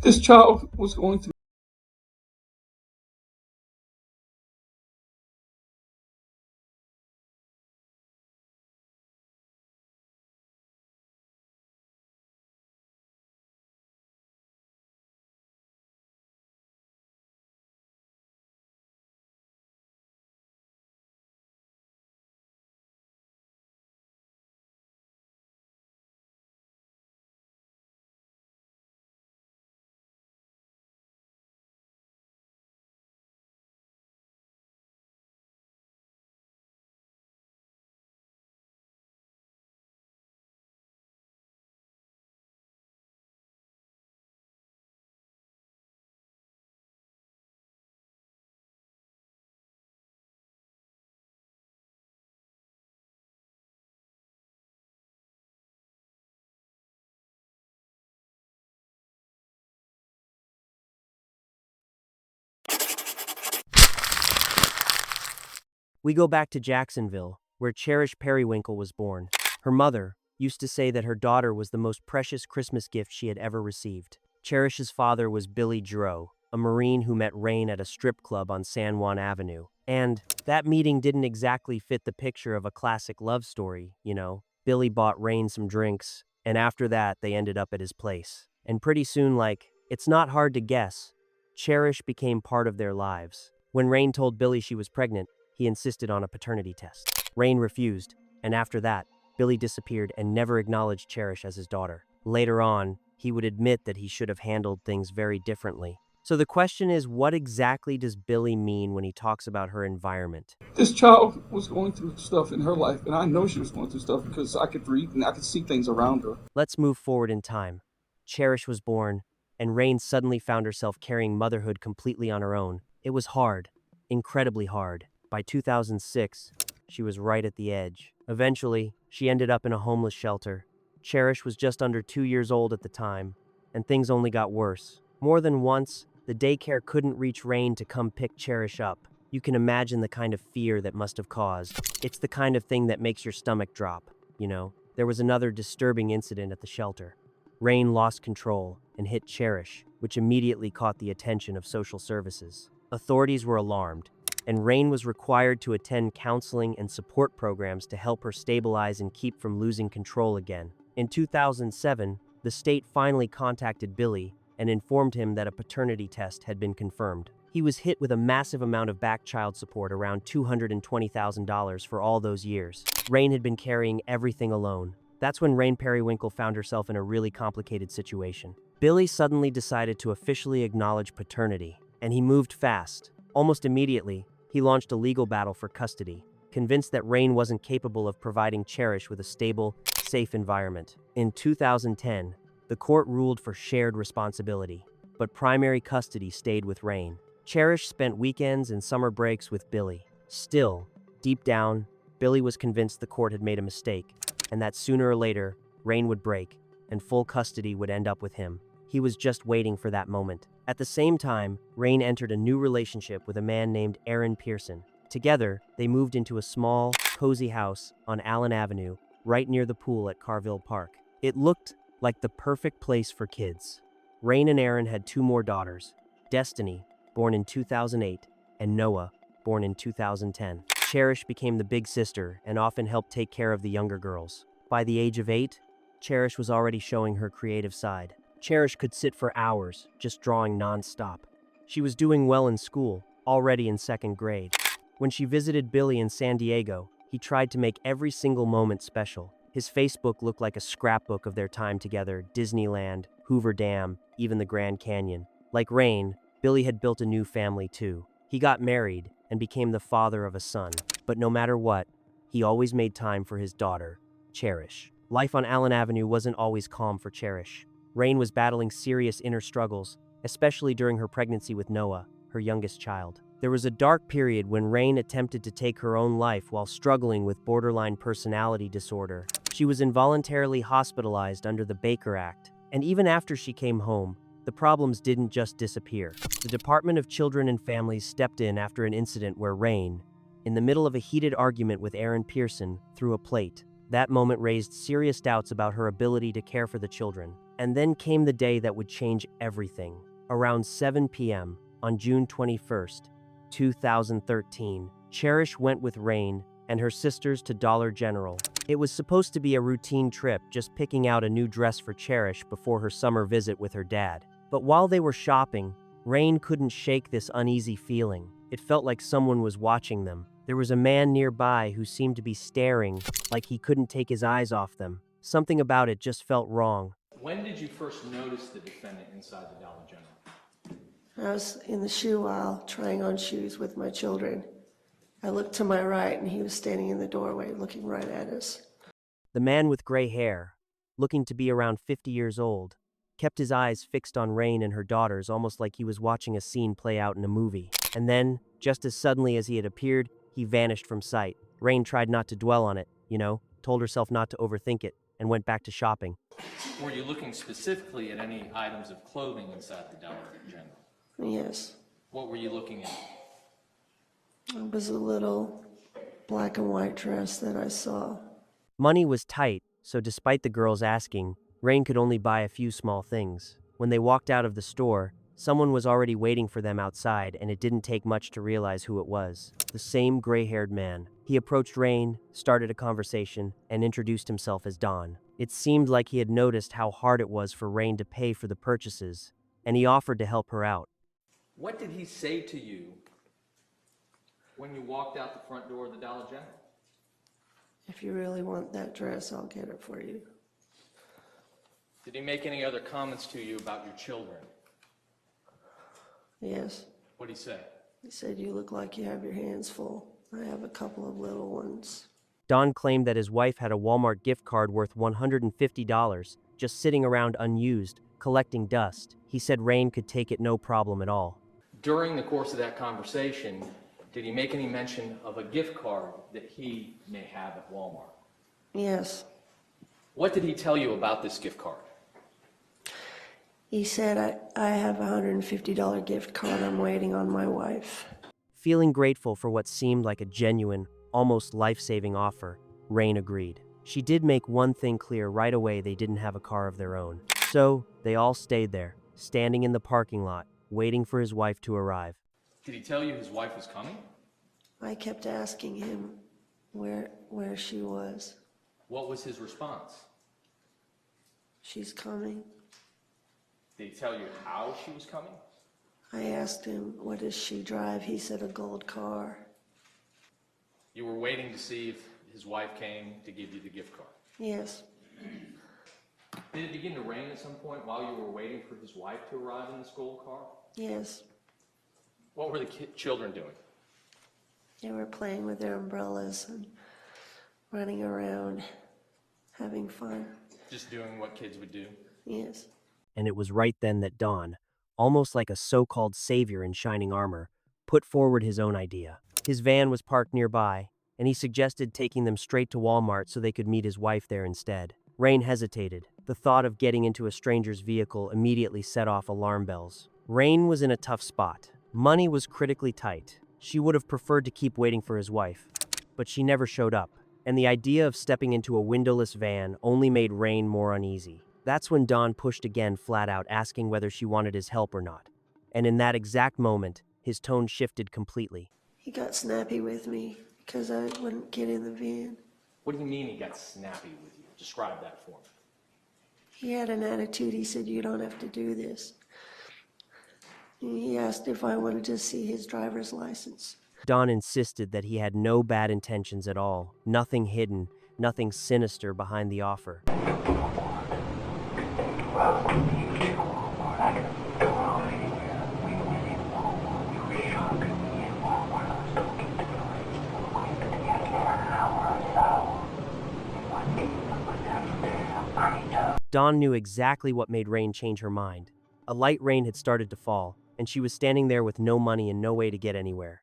This child was going through. We go back to Jacksonville, where Cherish Perrywinkle was born. Her mother used to say that her daughter was the most precious Christmas gift she had ever received. Cherish's father was Billy Drew, a Marine who met Rain at a strip club on San Juan Avenue. And that meeting didn't exactly fit the picture of a classic love story, you know. Billy bought Rain some drinks, and after that, they ended up at his place. And pretty soon, it's not hard to guess, Cherish became part of their lives. When Rain told Billy she was pregnant, he insisted on a paternity test. Rain refused, and after that, Billy disappeared and never acknowledged Cherish as his daughter. Later on, he would admit that he should have handled things very differently. So the question is, what exactly does Billy mean when he talks about her environment? This child was going through stuff in her life, and I know she was going through stuff because I could read and I could see things around her. Let's move forward in time. Cherish was born, and Rain suddenly found herself carrying motherhood completely on her own. It was hard, incredibly hard. By 2006, she was right at the edge. Eventually, she ended up in a homeless shelter. Cherish was just under 2 years old at the time, and things only got worse. More than once, the daycare couldn't reach Rain to come pick Cherish up. You can imagine the kind of fear that must have caused. It's the kind of thing that makes your stomach drop, you know? There was another disturbing incident at the shelter. Rain lost control and hit Cherish, which immediately caught the attention of social services. Authorities were alarmed, and Rain was required to attend counseling and support programs to help her stabilize and keep from losing control again. In 2007, the state finally contacted Billy and informed him that a paternity test had been confirmed. He was hit with a massive amount of back child support, around $220,000 for all those years. Rain had been carrying everything alone. That's when Rain Perrywinkle found herself in a really complicated situation. Billy suddenly decided to officially acknowledge paternity, and he moved fast. Almost immediately, he launched a legal battle for custody, convinced that Rain wasn't capable of providing Cherish with a stable, safe environment. In 2010, the court ruled for shared responsibility, but primary custody stayed with Rain. Cherish spent weekends and summer breaks with Billy. Still, deep down, Billy was convinced the court had made a mistake, and that sooner or later, Rain would break, and full custody would end up with him. He was just waiting for that moment. At the same time, Rain entered a new relationship with a man named Aaron Pearson. Together, they moved into a small, cozy house on Allen Avenue, right near the pool at Carville Park. It looked like the perfect place for kids. Rain and Aaron had two more daughters, Destiny, born in 2008, and Noah, born in 2010. Cherish became the big sister and often helped take care of the younger girls. By the age of 8, Cherish was already showing her creative side. Cherish could sit for hours, just drawing non-stop. She was doing well in school, already in 2nd grade. When she visited Billy in San Diego, he tried to make every single moment special. His Facebook looked like a scrapbook of their time together: Disneyland, Hoover Dam, even the Grand Canyon. Like Rain, Billy had built a new family too. He got married and became the father of a son. But no matter what, he always made time for his daughter, Cherish. Life on Allen Avenue wasn't always calm for Cherish. Rain was battling serious inner struggles, especially during her pregnancy with Noah, her youngest child. There was a dark period when Rain attempted to take her own life while struggling with borderline personality disorder. She was involuntarily hospitalized under the Baker Act, and even after she came home, the problems didn't just disappear. The Department of Children and Families stepped in after an incident where Rain, in the middle of a heated argument with Aaron Pearson, threw a plate. That moment raised serious doubts about her ability to care for the children. And then came the day that would change everything. Around 7 p.m. on June 21st, 2013, Cherish went with Rain and her sisters to Dollar General. It was supposed to be a routine trip, just picking out a new dress for Cherish before her summer visit with her dad. But while they were shopping, Rain couldn't shake this uneasy feeling. It felt like someone was watching them. There was a man nearby who seemed to be staring, like he couldn't take his eyes off them. Something about it just felt wrong. When did you first notice the defendant inside the Dollar General? I was in the shoe aisle trying on shoes with my children. I looked to my right and he was standing in the doorway looking right at us. The man with gray hair, looking to be around 50 years old, kept his eyes fixed on Rain and her daughters, almost like he was watching a scene play out in a movie. And then, just as suddenly as he had appeared, he vanished from sight. Rain tried not to dwell on it, told herself not to overthink it, and went back to shopping. Were you looking specifically at any items of clothing inside the Dollar General? Yes. What were you looking at? It was a little black and white dress that I saw. Money was tight, so despite the girls asking, Rain could only buy a few small things. When they walked out of the store, someone was already waiting for them outside, and it didn't take much to realize who it was. The same gray-haired man. He approached Rain, started a conversation, and introduced himself as Don. It seemed like he had noticed how hard it was for Rain to pay for the purchases, and he offered to help her out. What did he say to you when you walked out the front door of the Dollar General? If you really want that dress, I'll get it for you. Did he make any other comments to you about your children? Yes. What did he say? He said, you look like you have your hands full. I have a couple of little ones. Don claimed that his wife had a Walmart gift card worth $150, just sitting around unused, collecting dust. He said Rain could take it no problem at all. During the course of that conversation, did he make any mention of a gift card that he may have at Walmart? Yes. What did he tell you about this gift card? He said, I have a $150 gift card. I'm waiting on my wife. Feeling grateful for what seemed like a genuine, almost life-saving offer, Rain agreed. She did make one thing clear right away: they didn't have a car of their own. So, they all stayed there, standing in the parking lot, waiting for his wife to arrive. Did he tell you his wife was coming? I kept asking him where she was. What was his response? She's coming. Did he tell you how she was coming? I asked him, what does she drive? He said a gold car. You were waiting to see if his wife came to give you the gift card. Yes. Did it begin to rain at some point while you were waiting for his wife to arrive in this gold car? Yes. What were the children doing? They were playing with their umbrellas and running around, having fun. Just doing what kids would do? Yes. And it was right then that Don, almost like a so-called savior in shining armor, put forward his own idea. His van was parked nearby, and he suggested taking them straight to Walmart so they could meet his wife there instead. Rain hesitated. The thought of getting into a stranger's vehicle immediately set off alarm bells. Rain was in a tough spot. Money was critically tight. She would have preferred to keep waiting for his wife, but she never showed up, and the idea of stepping into a windowless van only made Rain more uneasy. That's when Don pushed again, flat out, asking whether she wanted his help or not. And in that exact moment, his tone shifted completely. He got snappy with me because I wouldn't get in the van. What do you mean he got snappy with you? Describe that for me. He had an attitude. He said, you don't have to do this. And he asked if I wanted to see his driver's license. Don insisted that he had no bad intentions at all, nothing hidden, nothing sinister behind the offer. Dawn knew exactly what made Rain change her mind. A light rain had started to fall, and she was standing there with no money and no way to get anywhere.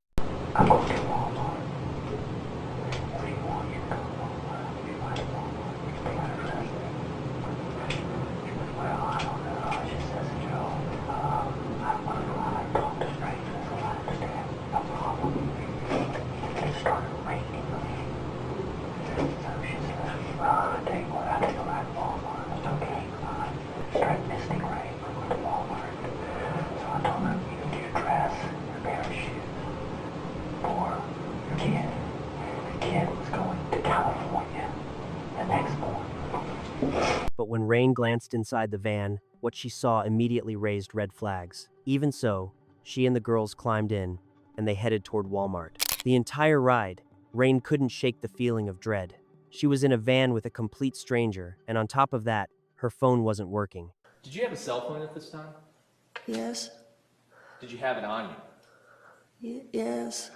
I told her you need a dress and a pair of shoes for your kid. The kid was going to California the next morning. But when Rain glanced inside the van, what she saw immediately raised red flags. Even so, she and the girls climbed in, and they headed toward Walmart. The entire ride, Rain couldn't shake the feeling of dread. She was in a van with a complete stranger, and on top of that, her phone wasn't working. Did you have a cell phone at this time? Yes, Did you have it on you? yes.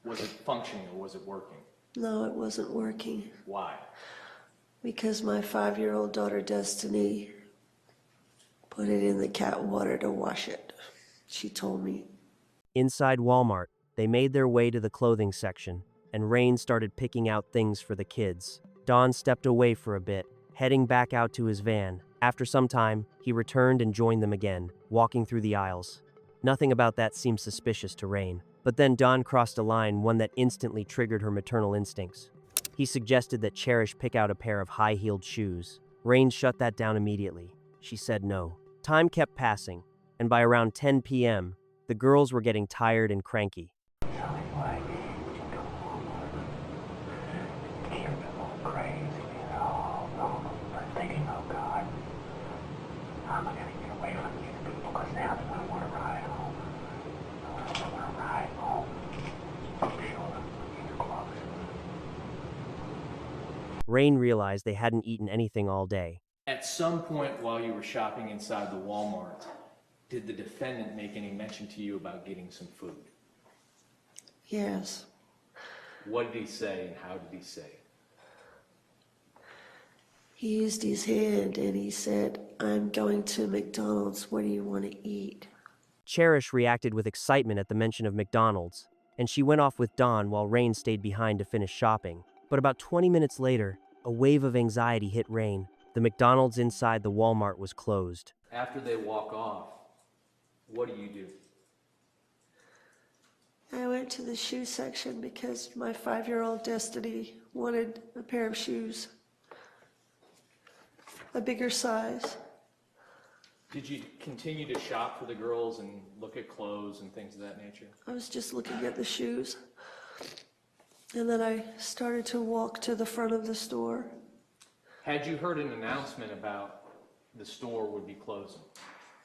Was it functioning or was it working? No, it wasn't working. Why? Because my 5-year-old daughter, Destiny, put it in the cat water to wash it. She told me. Inside Walmart, they made their way to the clothing section, and Rain started picking out things for the kids. Don stepped away for a bit, heading back out to his van. After some time, he returned and joined them again, walking through the aisles. Nothing about that seemed suspicious to Rain. But then Don crossed a line, one that instantly triggered her maternal instincts. He suggested that Cherish pick out a pair of high-heeled shoes. Rain shut that down immediately. She said no. Time kept passing, and by around 10 p.m., the girls were getting tired and cranky. So anyway, we go to Walmart. The kids are going crazy, I'm thinking, oh God, how am I going to get away from these people? Because now they're going to want to ride home. I want to ride home. I'm sure you're close. Rain realized they hadn't eaten anything all day. At some point while you were shopping inside the Walmart, did the defendant make any mention to you about getting some food? Yes. What did he say and how did he say it? He used his hand and he said, I'm going to McDonald's. What do you want to eat? Cherish reacted with excitement at the mention of McDonald's, and she went off with Don while Rain stayed behind to finish shopping. But about 20 minutes later, a wave of anxiety hit Rain. The McDonald's inside the Walmart was closed. After they walk off, what do? I went to the shoe section because my 5-year-old Destiny wanted a pair of shoes, a bigger size. Did you continue to shop for the girls and look at clothes and things of that nature? I was just looking at the shoes. And then I started to walk to the front of the store. Had you heard an announcement about the store would be closing?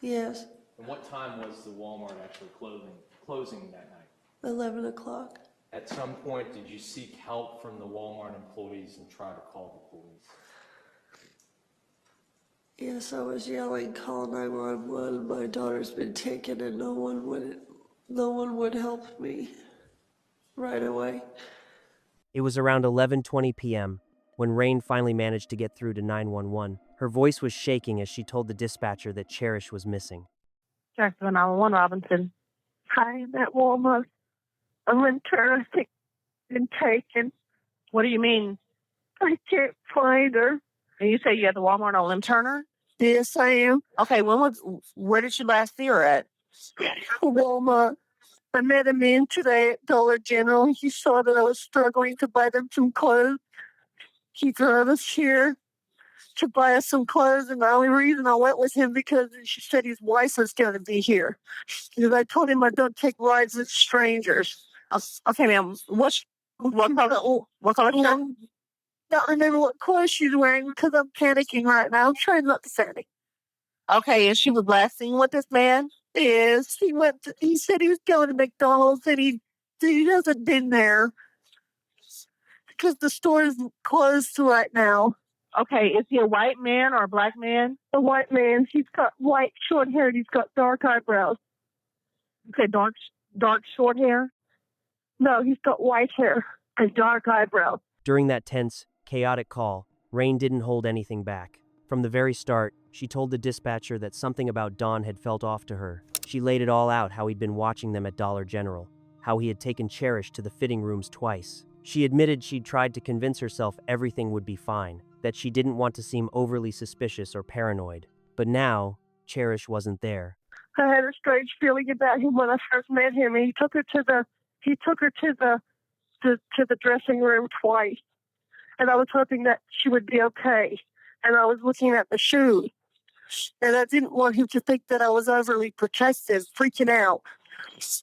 Yes, And what time was the Walmart actually closing that night? 11 o'clock. At some point, did you seek help from the Walmart employees and try to call the police? Yes, I was yelling, call 911. My daughter's been taken and no one would help me right away. It was around 11:20 p.m. when Rain finally managed to get through to 911. Her voice was shaking as she told the dispatcher that Cherish was missing. Jackson 911 Robinson. Hi, I'm at Walmart. I'm interested in taken. What do you mean? I can't find her. And you say you at the Walmart on Lim Turner? Yes, I am. Okay, where did you last see her at? Walmart. I met a man today at Dollar General. He saw that I was struggling to buy them some clothes. He drove us here to buy us some clothes, and the only reason I went with him because she said his wife was going to be here. Because I told him I don't take rides with strangers. Okay, ma'am. What color shirt? Don't remember what clothes she's wearing because I'm panicking right now. I'm trying not to panic. Okay, and she was last seen with this man? Yes, he said he was going to McDonald's and he hasn't been there because the store is closed right now. Okay, is he a white man or a black man? A white man. He's got white short hair and he's got dark eyebrows. Okay, dark short hair? No, he's got white hair and dark eyebrows. During that tense, chaotic call, Rain didn't hold anything back. From the very start, she told the dispatcher that something about Don had felt off to her. She laid it all out, how he'd been watching them at Dollar General, how he had taken Cherish to the fitting rooms twice. She admitted she'd tried to convince herself everything would be fine, that she didn't want to seem overly suspicious or paranoid. But now, Cherish wasn't there. I had a strange feeling about him when I first met him. He took her to the dressing room twice, and I was hoping that she would be okay. And I was looking at the shoes, And I didn't want him to think that I was overly protective, freaking out.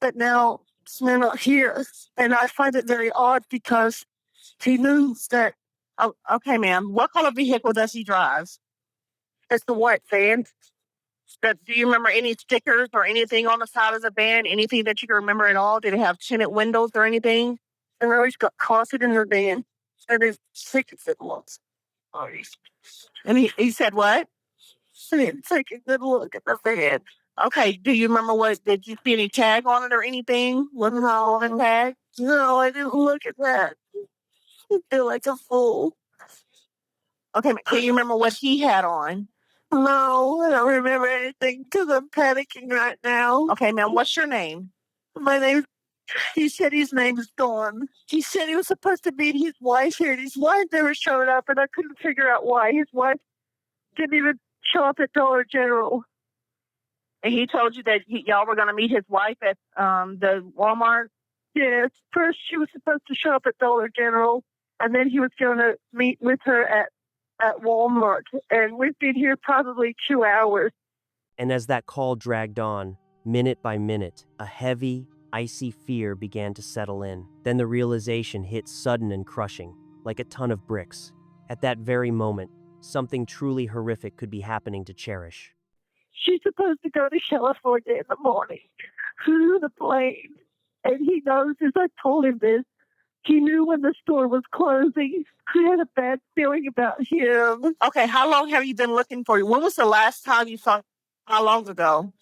But now they're not here. And I find it very odd because he knew that. Oh, okay, ma'am. What kind of vehicle does he drive? It's the white van. But do you remember any stickers or anything on the side of the van? Anything that you can remember at all? Did it have tinted windows or anything? And I always got closet in the van. And there's tickets it looks. And he said what? I didn't take a good look at the van. Okay, do you remember did you see any tag on it or anything? Wasn't it all on a tag? No, I didn't look at that. I feel like a fool. Okay, can you remember what he had on? No, I don't remember anything because I'm panicking right now. Okay, ma'am, what's your name? My name, he said his name is Dawn. He said he was supposed to meet his wife here, and his wife never showed up, and I couldn't figure out why. His wife didn't even show up at Dollar General. And he told you that y'all were going to meet his wife at the Walmart? Yes. First, she was supposed to show up at Dollar General, and then he was going to meet with her at Walmart. And we've been here probably 2 hours. And as that call dragged on, minute by minute, a heavy, icy fear began to settle in. Then the realization hit sudden and crushing, like a ton of bricks. At that very moment, something truly horrific could be happening to Cherish. She's supposed to go to California in the morning, flew the plane, and he knows, as I told him this, he knew when the store was closing. I had a bad feeling about him. Okay, how long have you been looking for you? When was the last time you saw? How long ago?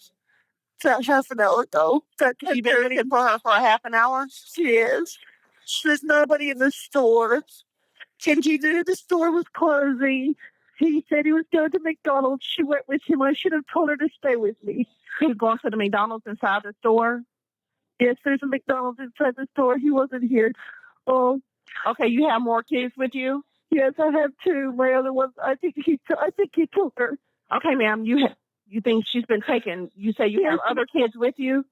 About half an hour ago. You've been looking for her for a half an hour? Yes. There's nobody in the store. And he knew the store was closing. He said he was going to McDonald's. She went with him. I should have told her to stay with me. He was going to the McDonald's inside the store? Yes, there's a McDonald's inside the store. He wasn't here. Oh, okay. You have more kids with you? Yes, I have 2. My other one, I think he took her. Okay, ma'am. You think she's been taken? You say you have other kids with you?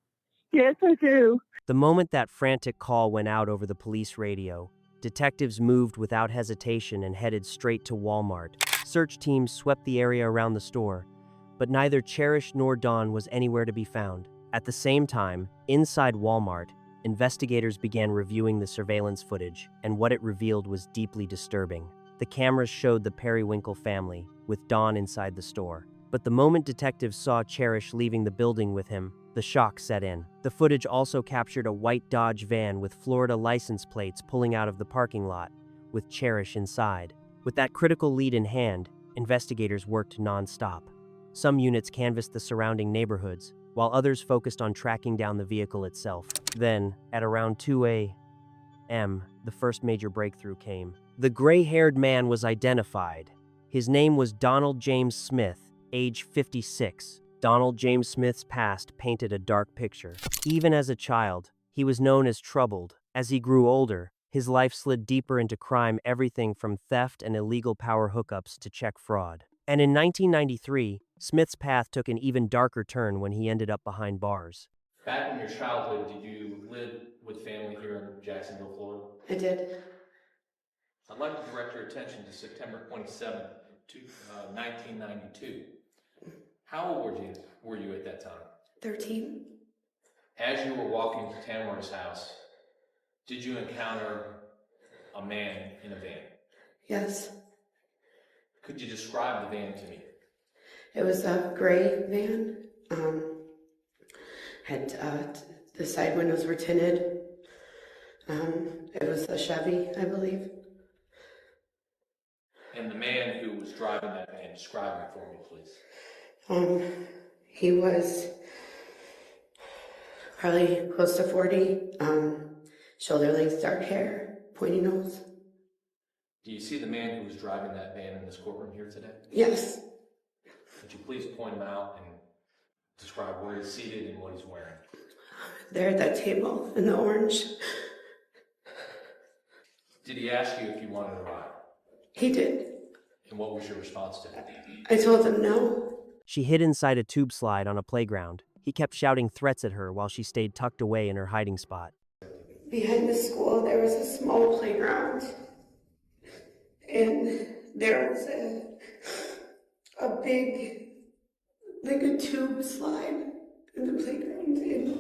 Yes, I do. The moment that frantic call went out over the police radio, detectives moved without hesitation and headed straight to Walmart. Search teams swept the area around the store, but neither Cherish nor Dawn was anywhere to be found. At the same time, inside Walmart, investigators began reviewing the surveillance footage, and what it revealed was deeply disturbing. The cameras showed the Perrywinkle family, with Dawn inside the store. But the moment detectives saw Cherish leaving the building with him, the shock set in. The footage also captured a white Dodge van with Florida license plates pulling out of the parking lot, with Cherish inside. With that critical lead in hand, investigators worked non-stop. Some units canvassed the surrounding neighborhoods, while others focused on tracking down the vehicle itself. Then, at around 2 a.m., the first major breakthrough came. The gray-haired man was identified. His name was Donald James Smith, age 56. Donald James Smith's past painted a dark picture. Even as a child, he was known as troubled. As he grew older, his life slid deeper into crime, everything from theft and illegal power hookups to check fraud. And in 1993, Smith's path took an even darker turn when he ended up behind bars. Back in your childhood, did you live with family here in Jacksonville, Florida? I did. I'd like to direct your attention to September 27th, 1992. How old were you at that time? 13. As you were walking to Tamara's house, did you encounter a man in a van? Yes. Could you describe the van to me? It was a gray van. Had the side windows were tinted. It was a Chevy, I believe. And the man who was driving that van, describe him for me, please. He was probably close to 40, shoulder length, dark hair, pointy nose. Do you see the man who was driving that van in this courtroom here today? Yes. Could you please point him out and describe where he's seated and what he's wearing? There at that table in the orange. Did he ask you if you wanted a ride? He did. And what was your response to that? I told him no. She hid inside a tube slide on a playground. He kept shouting threats at her while she stayed tucked away in her hiding spot. Behind the school, there was a small playground. And there was a big like a tube slide in the playground, and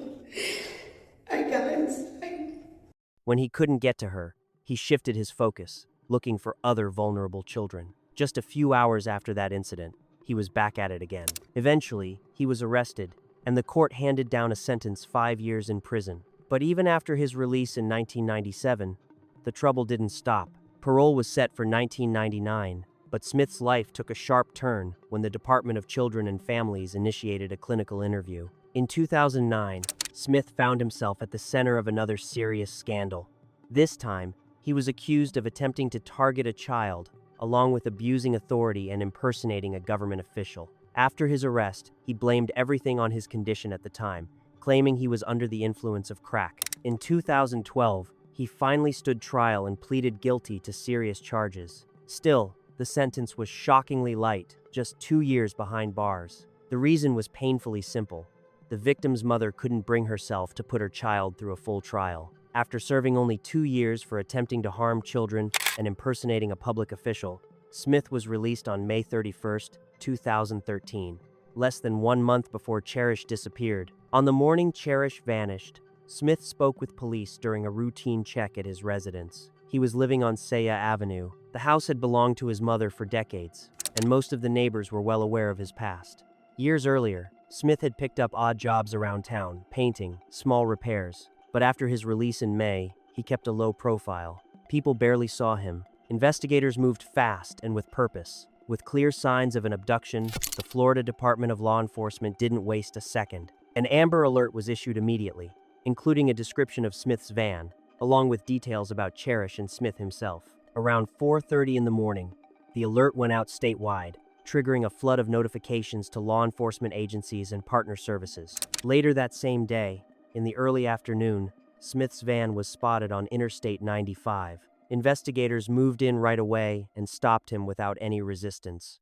When he couldn't get to her, he shifted his focus, looking for other vulnerable children. Just a few hours after that incident, he was back at it again. Eventually, he was arrested, and the court handed down a sentence 5 years in prison. But even after his release in 1997, the trouble didn't stop. Parole was set for 1999, but Smith's life took a sharp turn when the Department of Children and Families initiated a clinical interview. In 2009, Smith found himself at the center of another serious scandal. This time, he was accused of attempting to target a child, along with abusing authority and impersonating a government official. After his arrest, he blamed everything on his condition at the time, claiming he was under the influence of crack. In 2012, he finally stood trial and pleaded guilty to serious charges. Still, the sentence was shockingly light, just 2 years behind bars. The reason was painfully simple. The victim's mother couldn't bring herself to put her child through a full trial. After serving only 2 years for attempting to harm children and impersonating a public official, Smith was released on May 31, 2013, less than 1 month before Cherish disappeared. On the morning Cherish vanished, Smith spoke with police during a routine check at his residence. He was living on Saya Avenue. The house had belonged to his mother for decades, and most of the neighbors were well aware of his past. Years earlier, Smith had picked up odd jobs around town, painting, small repairs. But after his release in May, he kept a low profile. People barely saw him. Investigators moved fast and with purpose. With clear signs of an abduction, the Florida Department of Law Enforcement didn't waste a second. An Amber Alert was issued immediately, including a description of Smith's van, along with details about Cherish and Smith himself. Around 4:30 in the morning, the alert went out statewide, triggering a flood of notifications to law enforcement agencies and partner services. Later that same day, in the early afternoon, Smith's van was spotted on Interstate 95. Investigators moved in right away and stopped him without any resistance.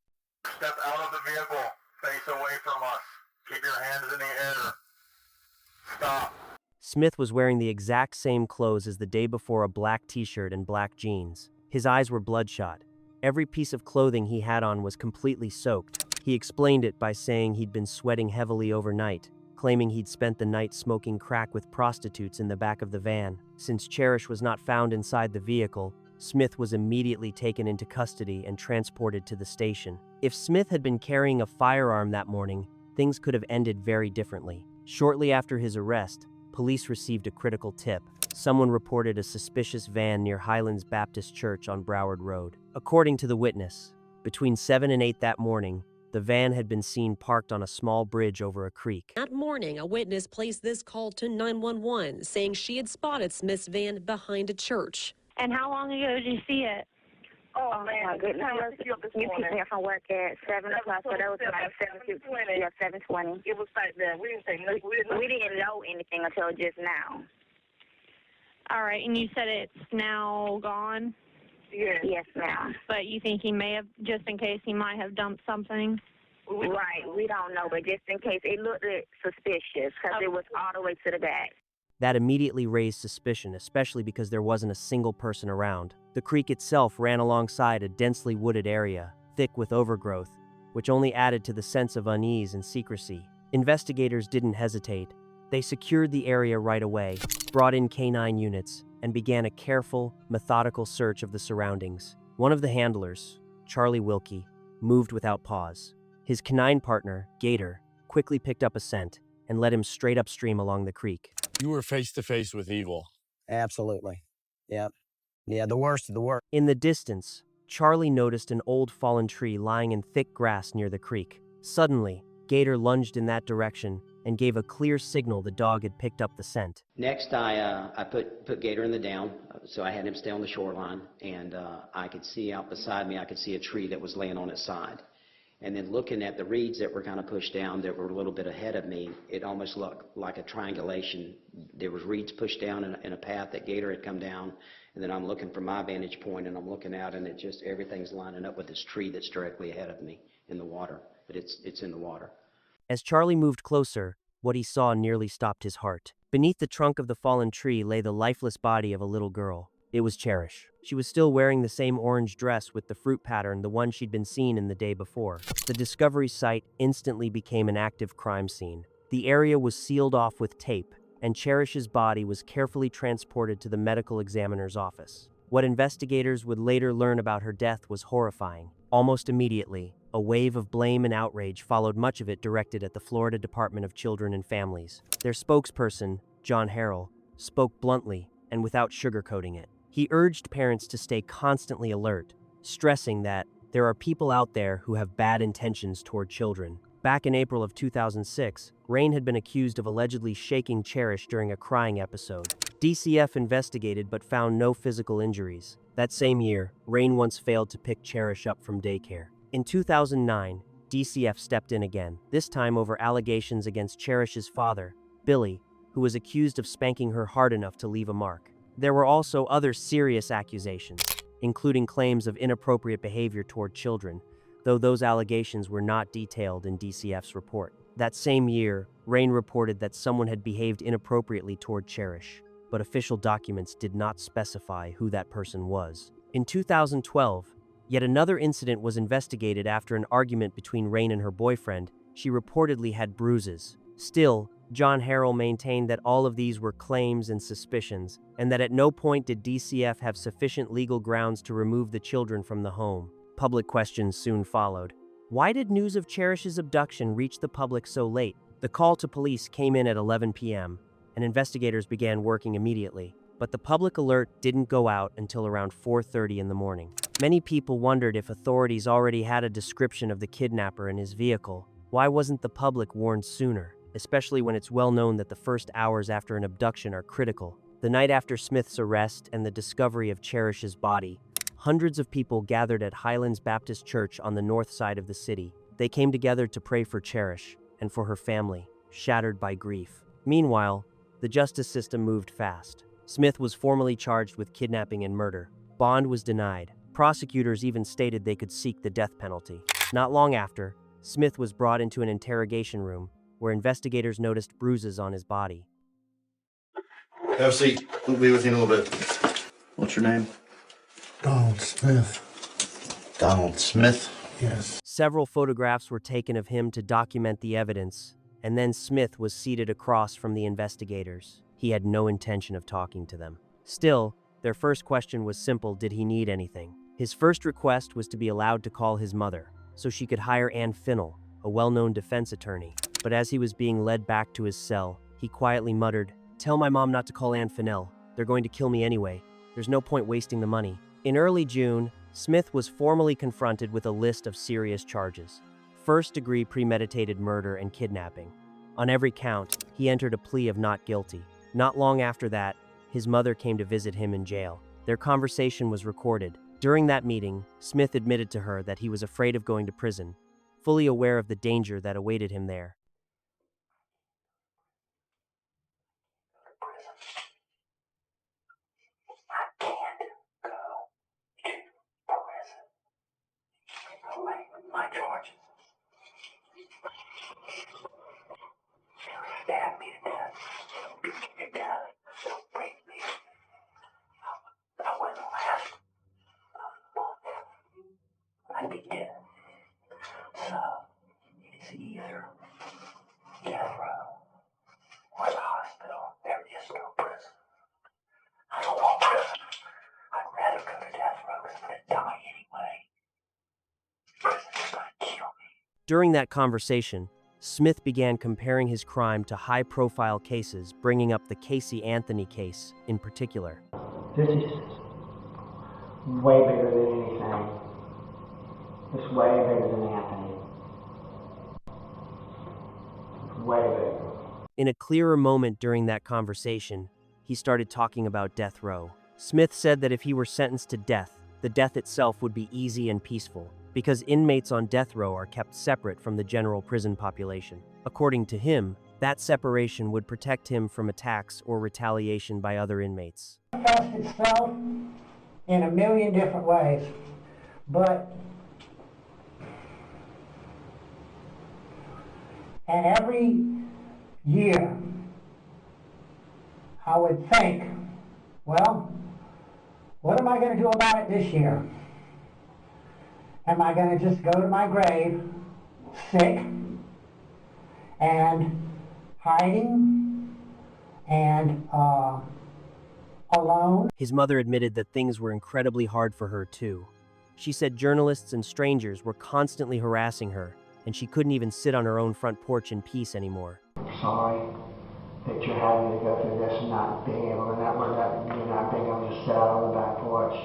Step out of the vehicle. Face away from us. Keep your hands in the air. Stop. Smith was wearing the exact same clothes as the day before, a black t-shirt and black jeans. His eyes were bloodshot. Every piece of clothing he had on was completely soaked. He explained it by saying he'd been sweating heavily overnight, claiming he'd spent the night smoking crack with prostitutes in the back of the van. Since Cherish was not found inside the vehicle, Smith was immediately taken into custody and transported to the station. If Smith had been carrying a firearm that morning, things could have ended very differently. Shortly after his arrest, police received a critical tip. Someone reported a suspicious van near Highlands Baptist Church on Broward Road. According to the witness, between 7 and 8 that morning, the van had been seen parked on a small bridge over a creek. That morning, a witness placed this call to 911, saying she had spotted Smith's van behind a church. And how long ago did you see it? Oh man, my goodness. You picked me up from work at 7 o'clock, so that was like 7:20. Yeah, 7:20. It was like that. We didn't say nothing. We didn't know anything until just now. All right, and you said it's now gone? Yes, ma'am. But you think he may have, just in case he might have dumped something? Right, we don't know, but just in case, it looked suspicious because it was all the way to the back. That immediately raised suspicion, especially because there wasn't a single person around. The creek itself ran alongside a densely wooded area, thick with overgrowth, which only added to the sense of unease and secrecy. Investigators didn't hesitate. They secured the area right away, brought in K-9 units, and began a careful, methodical search of the surroundings. One of the handlers, Charlie Wilkie, moved without pause. His canine partner, Gator, quickly picked up a scent and led him straight upstream along the creek. You were face to face with evil. Absolutely. Yep. Yeah, the worst of the worst. In the distance, Charlie noticed an old fallen tree lying in thick grass near the creek. Suddenly, Gator lunged in that direction and gave a clear signal the dog had picked up the scent. Next, I put Gator in the down, so I had him stay on the shoreline, and I could see out beside me, I could see a tree that was laying on its side. And then looking at the reeds that were kind of pushed down that were a little bit ahead of me, it almost looked like a triangulation. There was reeds pushed down in a path that Gator had come down, and then I'm looking from my vantage point, and I'm looking out, and it just, everything's lining up with this tree that's directly ahead of me in the water, but it's in the water. As Charlie moved closer, what he saw nearly stopped his heart. Beneath the trunk of the fallen tree lay the lifeless body of a little girl. It was Cherish. She was still wearing the same orange dress with the fruit pattern, the one she'd been seen in the day before. The discovery site instantly became an active crime scene. The area was sealed off with tape, and Cherish's body was carefully transported to the medical examiner's office. What investigators would later learn about her death was horrifying. Almost immediately, a wave of blame and outrage followed, much of it directed at the Florida Department of Children and Families. Their spokesperson, John Harrell, spoke bluntly and without sugarcoating it. He urged parents to stay constantly alert, stressing that there are people out there who have bad intentions toward children. Back in April of 2006, Rain had been accused of allegedly shaking Cherish during a crying episode. DCF investigated but found no physical injuries. That same year, Rain once failed to pick Cherish up from daycare. In 2009, DCF stepped in again, this time over allegations against Cherish's father, Billy, who was accused of spanking her hard enough to leave a mark. There were also other serious accusations, including claims of inappropriate behavior toward children, though those allegations were not detailed in DCF's report. That same year, Rain reported that someone had behaved inappropriately toward Cherish, but official documents did not specify who that person was. In 2012, yet another incident was investigated after an argument between Rain and her boyfriend. She reportedly had bruises. Still, John Harrell maintained that all of these were claims and suspicions, and that at no point did DCF have sufficient legal grounds to remove the children from the home. Public questions soon followed. Why did news of Cherish's abduction reach the public so late? The call to police came in at 11 p.m., and investigators began working immediately. But the public alert didn't go out until around 4:30 in the morning. Many people wondered if authorities already had a description of the kidnapper and his vehicle. Why wasn't the public warned sooner? Especially when it's well known that the first hours after an abduction are critical. The night after Smith's arrest and the discovery of Cherish's body, hundreds of people gathered at Highlands Baptist Church on the north side of the city. They came together to pray for Cherish and for her family, shattered by grief. Meanwhile, the justice system moved fast. Smith was formally charged with kidnapping and murder. Bond was denied. Prosecutors even stated they could seek the death penalty. Not long after, Smith was brought into an interrogation room where investigators noticed bruises on his body. Have a seat. We'll be with you in a little bit. What's your name? Donald Smith. Donald Smith? Yes. Several photographs were taken of him to document the evidence, and then Smith was seated across from the investigators. He had no intention of talking to them. Still, their first question was simple: did he need anything? His first request was to be allowed to call his mother, so she could hire Ann Finnell, a well-known defense attorney. But as he was being led back to his cell, he quietly muttered, "Tell my mom not to call Ann Finnell. They're going to kill me anyway. There's no point wasting the money." In early June, Smith was formally confronted with a list of serious charges: first-degree premeditated murder and kidnapping. On every count, he entered a plea of not guilty. Not long after that, his mother came to visit him in jail. Their conversation was recorded. During that meeting, Smith admitted to her that he was afraid of going to prison, fully aware of the danger that awaited him there. I can't go to prison. Away with my charges. They'll stab me to death. They'll beat me to death. They'll break me. I wouldn't last a month. I'd be dead. So, it's either death row or the hospital. There is no prison. I don't want prison. I'd rather go to death row because I'm going to die anyway. Prison is going to kill me. During that conversation, Smith began comparing his crime to high-profile cases, bringing up the Casey Anthony case in particular. This is way bigger than anything. It's way bigger than Anthony. It's way bigger. In a clearer moment during that conversation, he started talking about death row. Smith said that if he were sentenced to death, the death itself would be easy and peaceful, because inmates on death row are kept separate from the general prison population. According to him, that separation would protect him from attacks or retaliation by other inmates. It manifests itself in a million different ways, but and every year I would think, well, What am I going to do about it this year? Am I going to just go to my grave sick and hiding and alone? His mother admitted that things were incredibly hard for her, too. She said journalists and strangers were constantly harassing her, and she couldn't even sit on her own front porch in peace anymore. I'm sorry that you're having to go through this and not being able to you're not being able to just sit out on the back porch.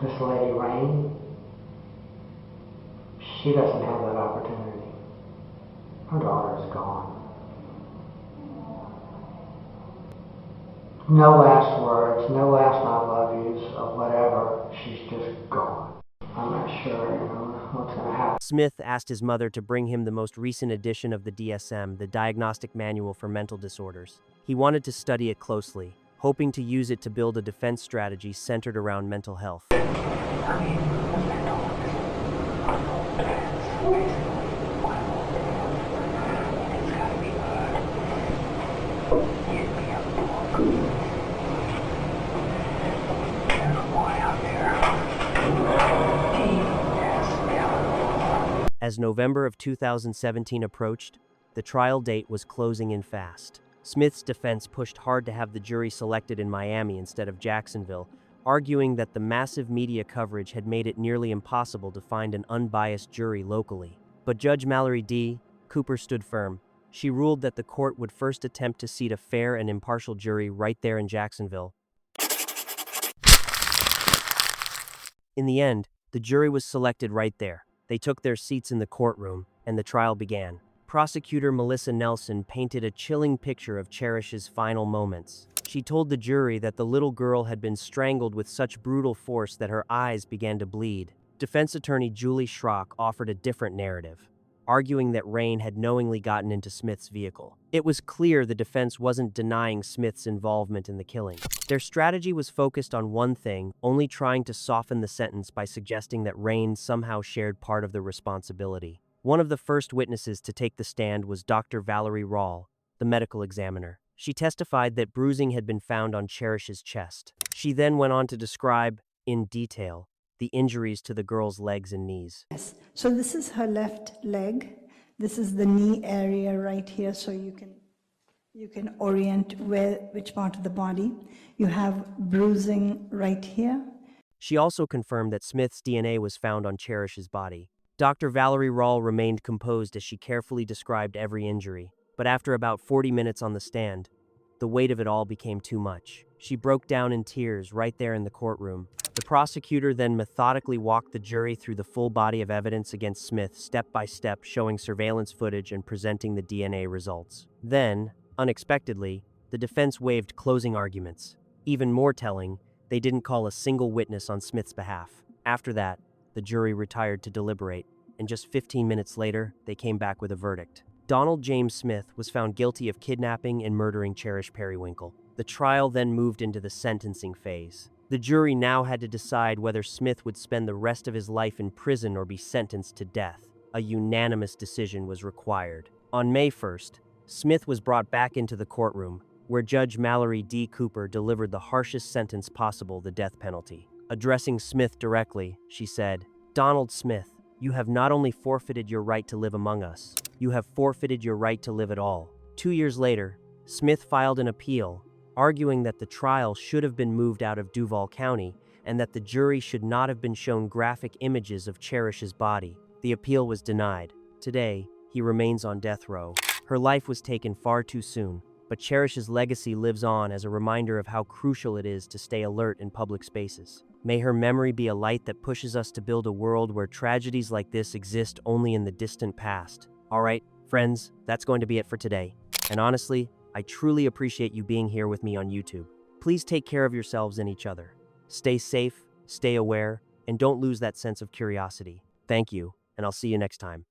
This lady, Rain, she doesn't have that opportunity. Her daughter is gone. No last words, no last I love yous or whatever. She's just gone. I'm not sure, what's going to happen. Smith asked his mother to bring him the most recent edition of the DSM, the Diagnostic Manual for Mental Disorders. He wanted to study it closely, hoping to use it to build a defense strategy centered around mental health. As November of 2017 approached, the trial date was closing in fast. Smith's defense pushed hard to have the jury selected in Miami instead of Jacksonville, arguing that the massive media coverage had made it nearly impossible to find an unbiased jury locally. But Judge Mallory D. Cooper stood firm. She ruled that the court would first attempt to seat a fair and impartial jury right there in Jacksonville. In the end, the jury was selected right there. They took their seats in the courtroom, and the trial began. Prosecutor Melissa Nelson painted a chilling picture of Cherish's final moments. She told the jury that the little girl had been strangled with such brutal force that her eyes began to bleed. Defense attorney Julie Schrock offered a different narrative, arguing that Rain had knowingly gotten into Smith's vehicle. It was clear the defense wasn't denying Smith's involvement in the killing. Their strategy was focused on one thing, only trying to soften the sentence by suggesting that Rain somehow shared part of the responsibility. One of the first witnesses to take the stand was Dr. Valerie Rawl, the medical examiner. She testified that bruising had been found on Cherish's chest. She then went on to describe, in detail, the injuries to the girl's legs and knees. Yes, so this is her left leg. This is the knee area right here, so you can orient which part of the body. You have bruising right here. She also confirmed that Smith's DNA was found on Cherish's body. Dr. Valerie Rawl remained composed as she carefully described every injury, but after about 40 minutes on the stand, the weight of it all became too much. She broke down in tears right there in the courtroom. The prosecutor then methodically walked the jury through the full body of evidence against Smith step by step, showing surveillance footage and presenting the DNA results. Then, unexpectedly, the defense waived closing arguments. Even more telling, they didn't call a single witness on Smith's behalf. After that, the jury retired to deliberate, and just 15 minutes later, they came back with a verdict. Donald James Smith was found guilty of kidnapping and murdering Cherish Perrywinkle. The trial then moved into the sentencing phase. The jury now had to decide whether Smith would spend the rest of his life in prison or be sentenced to death. A unanimous decision was required. On May 1st, Smith was brought back into the courtroom, where Judge Mallory D. Cooper delivered the harshest sentence possible, the death penalty. Addressing Smith directly, she said, "Donald Smith, you have not only forfeited your right to live among us, you have forfeited your right to live at all." 2 years later, Smith filed an appeal, arguing that the trial should have been moved out of Duval County and that the jury should not have been shown graphic images of Cherish's body. The appeal was denied. Today, he remains on death row. Her life was taken far too soon, but Cherish's legacy lives on as a reminder of how crucial it is to stay alert in public spaces. May her memory be a light that pushes us to build a world where tragedies like this exist only in the distant past. All right, friends, that's going to be it for today. And honestly, I truly appreciate you being here with me on YouTube. Please take care of yourselves and each other. Stay safe, stay aware, and don't lose that sense of curiosity. Thank you, and I'll see you next time.